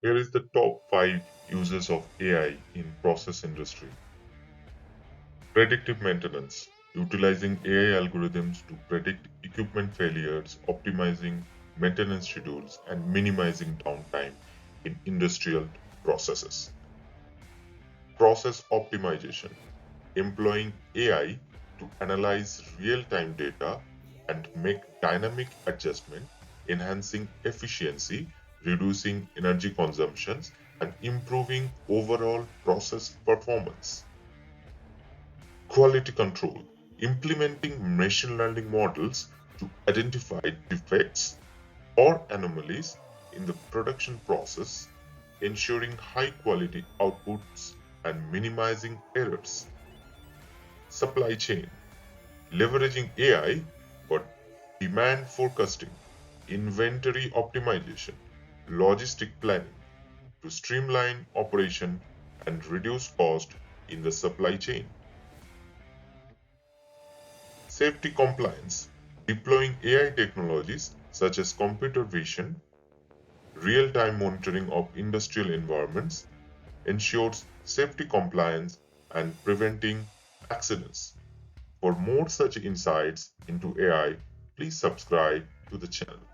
Here is the top 5 uses of AI in process industry. Predictive maintenance, utilizing AI algorithms to predict equipment failures, optimizing maintenance schedules, and minimizing downtime in industrial processes. Process optimization, employing AI to analyze real-time data and make dynamic adjustment, enhancing efficiency, reducing energy consumptions, and improving overall process performance. Quality control, implementing machine learning models to identify defects or anomalies in the production process, ensuring high quality outputs and minimizing errors. Supply chain, leveraging AI for demand forecasting, inventory optimization, logistic planning to streamline operation and reduce cost in the supply chain. Safety compliance, deploying AI technologies such as computer vision, real-time monitoring of industrial environments ensures safety compliance and preventing accidents. For more such insights into AI, please subscribe to the channel.